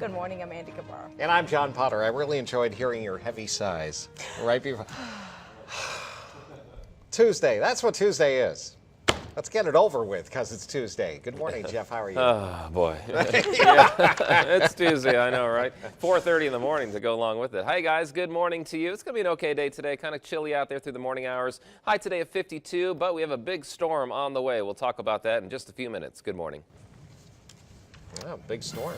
Good morning, I'm Andy Cabar. And I'm John Potter. I really enjoyed hearing your heavy sighs right before. Tuesday, that's what Tuesday is. Let's get it over with because it's Tuesday. Good morning, Jeff. How are you? Oh, boy. It's Tuesday, I know, right? 4:30 in the morning to go along with it. Hi, guys. Good morning to you. It's going to be an okay day today. Kind of chilly out there through the morning hours. High today at 52, but we have a big storm on the way. We'll talk about that in just a few minutes. Good morning. Oh, big storm.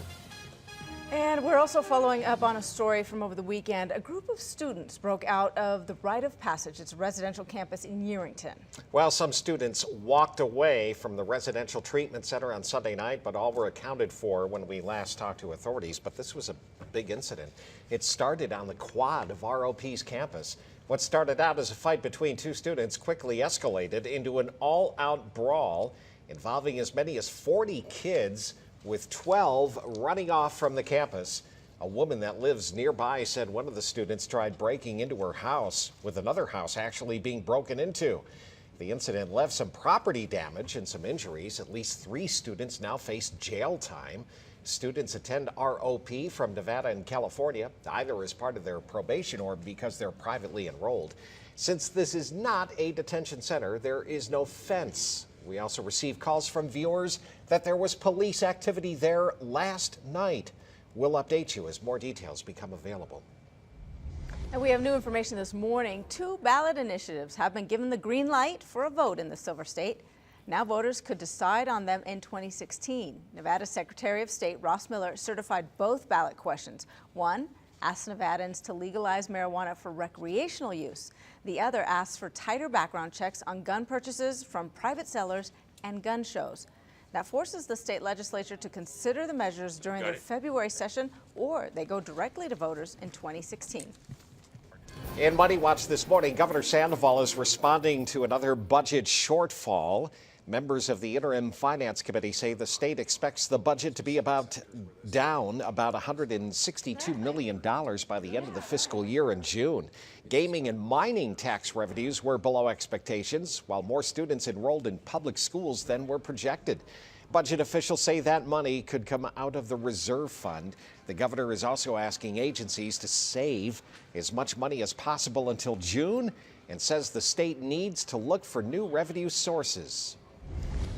And we're also following up on a story from over the weekend. A group of students broke out of the Rite of Passage. It's a residential campus in Yerington. Well, some students walked away from the residential treatment center on Sunday night, but all were accounted for when we last talked to authorities. But this was a big incident. It started on the quad of ROP's campus. What started out as a fight between two students quickly escalated into an all-out brawl involving as many as 40 kids, with 12 running off from the campus. A woman that lives nearby said one of the students tried breaking into her house, with another house actually being broken into. The incident left some property damage and some injuries. At least 3 students now face jail time. Students attend ROP from Nevada and California, either as part of their probation or because they're privately enrolled. Since this is not a detention center, there is no fence. We also received calls from viewers that there was police activity there last night. We'll update you as more details become available. And we have new information this morning. 2 ballot initiatives have been given the green light for a vote in the Silver State. Now voters could decide on them in 2016. Nevada Secretary of State Ross Miller certified both ballot questions. One asks Nevadans to legalize marijuana for recreational use. The other asks for tighter background checks on gun purchases from private sellers and gun shows. That forces the state legislature to consider the measures during their February session, or they go directly to voters in 2016. In Money Watch this morning, Governor Sandoval is responding to another budget shortfall. Members of the Interim Finance Committee say the state expects the budget to be down about $162 million by the end of the fiscal year in June. Gaming and mining tax revenues were below expectations, while more students enrolled in public schools than were projected. Budget officials say that money could come out of the reserve fund. The governor is also asking agencies to save as much money as possible until June and says the state needs to look for new revenue sources.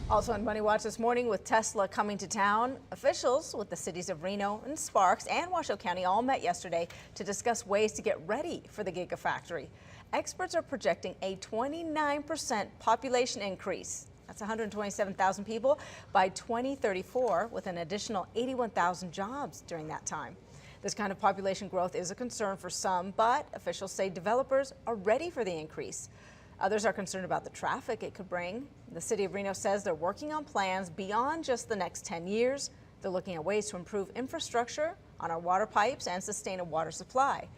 Also on Money Watch this morning, with Tesla coming to town, officials with the cities of Reno and Sparks and Washoe County all met yesterday to discuss ways to get ready for the Gigafactory. Experts are projecting a 29% population increase. That's 127,000 people by 2034, with an additional 81,000 jobs during that time. This kind of population growth is a concern for some, but officials say developers are ready for the increase. Others are concerned about the traffic it could bring. The city of Reno says they're working on plans beyond just the next 10 years. They're looking at ways to improve infrastructure on our water pipes and sustain a water supply.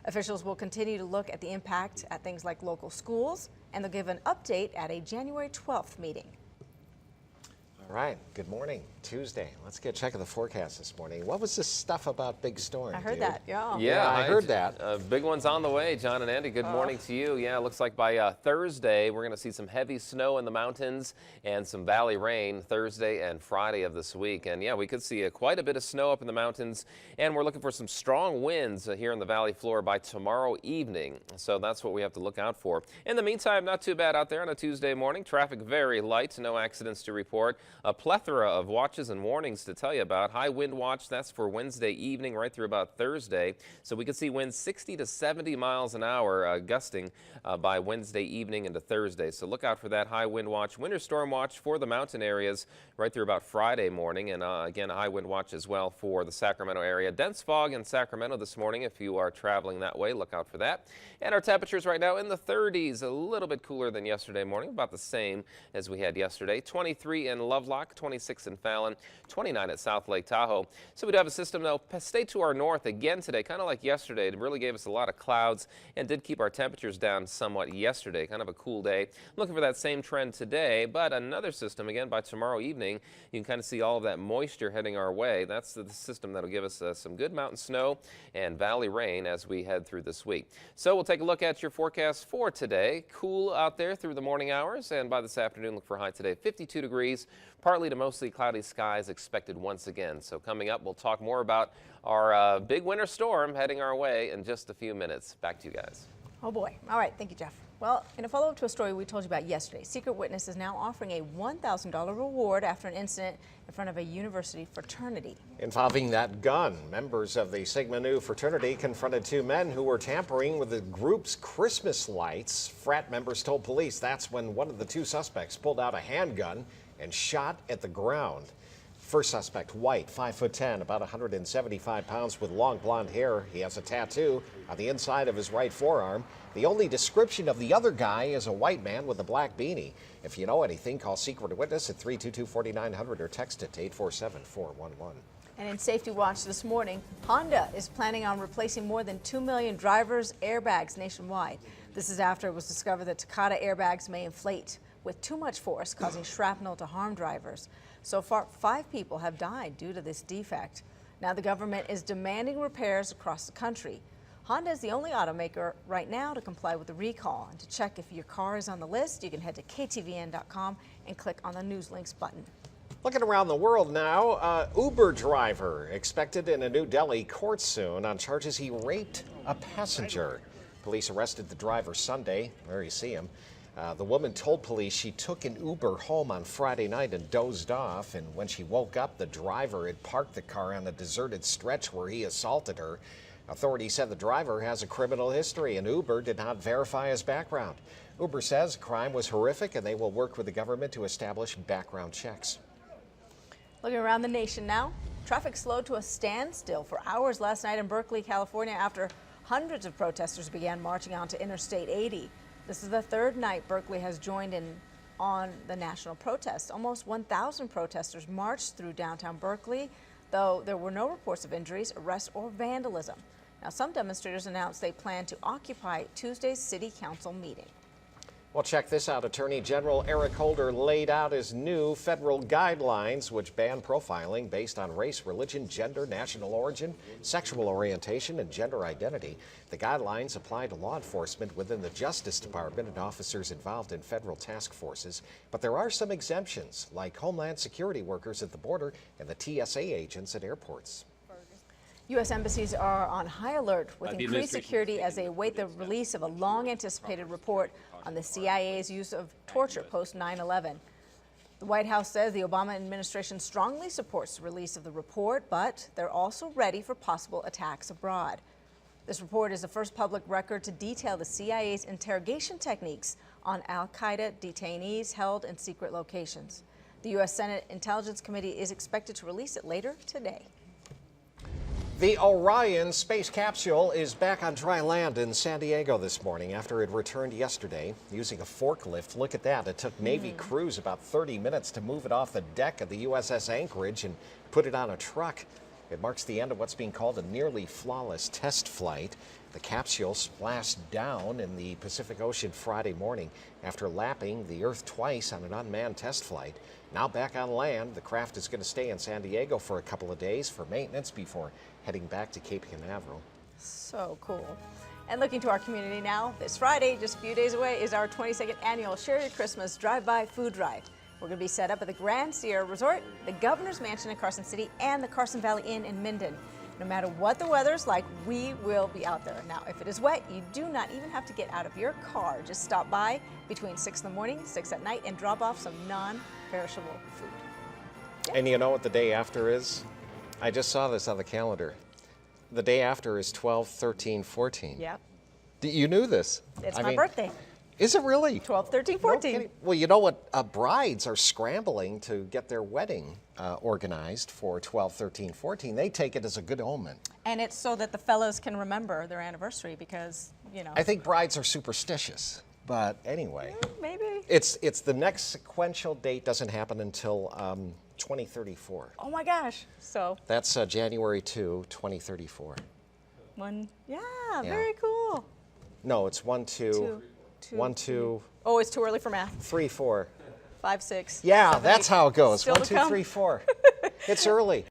Officials will continue to look at the impact at things like local schools, and they'll give an update at a January 12th meeting. All right, good morning. Tuesday. Let's get a check of the forecast this morning. What was this stuff about big storm? I heard that, yeah. Yeah, I heard that. Big one's on the way, John and Andy. Good morning to you. Yeah, it looks like by Thursday, we're going to see some heavy snow in the mountains and some valley rain Thursday and Friday of this week. And yeah, we could see quite a bit of snow up in the mountains, and we're looking for some strong winds here in the valley floor by tomorrow evening. So that's what we have to look out for. In the meantime, not too bad out there on a Tuesday morning. Traffic very light, no accidents to report. A plethora of watches and warnings to tell you about. High wind watch, that's for Wednesday evening right through about Thursday. So we could see winds 60 to 70 miles an hour gusting by Wednesday evening into Thursday. So look out for that high wind watch. Winter storm watch for the mountain areas right through about Friday morning. And again, high wind watch as well for the Sacramento area. Dense fog in Sacramento this morning. If you are traveling that way, look out for that. And our temperatures right now in the 30s, a little bit cooler than yesterday morning, about the same as we had yesterday. 23 in Lovelock, 26 in Fallon, 29 at South Lake Tahoe. So we do have a system though stay to our north again today, kind of like yesterday. It really gave us a lot of clouds and did keep our temperatures down somewhat yesterday. Kind of a cool day. Looking for that same trend today, but another system again by tomorrow evening. You can kind of see all of that moisture heading our way. That's the system that'll give us some good mountain snow and valley rain as we head through this week. So we'll take a look at your forecast for today. Cool out there through the morning hours, and by this afternoon look for a high today 52 degrees. partly to mostly cloudy skies expected once again. So coming up, we'll talk more about our big winter storm heading our way in just a few minutes. Back to you guys. Oh boy. All right. Thank you, Jeff. Well, in a follow-up to a story we told you about yesterday, Secret Witness is now offering a $1,000 reward after an incident in front of a university fraternity. Involving that gun, members of the Sigma Nu fraternity confronted two men who were tampering with the group's Christmas lights. Frat members told police that's when one of the two suspects pulled out a handgun and shot at the ground. First suspect, white, 5'10", about 175 pounds with long blonde hair. He has a tattoo on the inside of his right forearm. The only description of the other guy is a white man with a black beanie. If you know anything, call Secret Witness at 322-4900 or text it to 847-411. And in Safety Watch this morning, Honda is planning on replacing more than 2 million drivers' airbags nationwide. This is after it was discovered that Takata airbags may inflate with too much force, causing shrapnel to harm drivers. So far, 5 people have died due to this defect. Now the government is demanding repairs across the country. Honda is the only automaker right now to comply with the recall. And to check if your car is on the list, you can head to KTVN.com and click on the news links button. Looking around the world now, Uber driver expected in a New Delhi court soon on charges he raped a passenger. Police arrested the driver Sunday. There you see him. The woman told police she took an Uber home on Friday night and dozed off, and when she woke up, the driver had parked the car on a deserted stretch where he assaulted her. Authorities said the driver has a criminal history, and Uber did not verify his background. Uber says the crime was horrific, and they will work with the government to establish background checks. Looking around the nation now, traffic slowed to a standstill for hours last night in Berkeley, California, after hundreds of protesters began marching onto Interstate 80. This is the third night Berkeley has joined in on the national protest. Almost 1,000 protesters marched through downtown Berkeley, though there were no reports of injuries, arrests, or vandalism. Now, some demonstrators announced they plan to occupy Tuesday's city council meeting. Well, check this out. Attorney General Eric Holder laid out his new federal guidelines, which ban profiling based on race, religion, gender, national origin, sexual orientation, and gender identity. The guidelines apply to law enforcement within the Justice Department and officers involved in federal task forces. But there are some exemptions, like Homeland Security workers at the border and the TSA agents at airports. U.S. embassies are on high alert with increased security as they await the release of a long-anticipated report on the CIA's use of torture post 9/11. The White House says the Obama administration strongly supports the release of the report, but they're also ready for possible attacks abroad. This report is the first public record to detail the CIA's interrogation techniques on al-Qaeda detainees held in secret locations. The U.S. Senate Intelligence Committee is expected to release it later today. The Orion space capsule is back on dry land in San Diego this morning after it returned yesterday using a forklift. Look at that. It took Navy crews about 30 minutes to move it off the deck of the USS Anchorage and put it on a truck. It marks the end of what's being called a nearly flawless test flight. The capsule splashed down in the Pacific Ocean Friday morning after lapping the Earth twice on an unmanned test flight. Now back on land, the craft is going to stay in San Diego for a couple of days for maintenance before heading back to Cape Canaveral. So cool. And looking to our community now, this Friday, just a few days away, is our 22nd annual Share Your Christmas Drive-By Food Drive. We're going to be set up at the Grand Sierra Resort, the Governor's Mansion in Carson City, and the Carson Valley Inn in Minden. No matter what the weather's like, we will be out there. Now, if it is wet, you do not even have to get out of your car. Just stop by between 6 in the morning, 6 at night, and drop off some non-perishable food. And you know what the day after is? I just saw this on the calendar. The day after is 12/13/14. Yep. You knew this. It's my birthday. Is it really? 12/13/14. No kidding. Well, you know what? Brides are scrambling to get their wedding organized for 12/13/14. They take it as a good omen. And it's so that the fellows can remember their anniversary because, you know. I think brides are superstitious, but anyway. Maybe. It's the next sequential date doesn't happen until 2034. Oh my gosh. So. That's January 2, 2034. Yeah, very cool. No, it's 1, 2, 1, 2. Oh, it's too early for math. 3, 4. 5, 6. Yeah, 7, that's 8. how it goes. Still 1, to 2, come. 3, 4. It's early.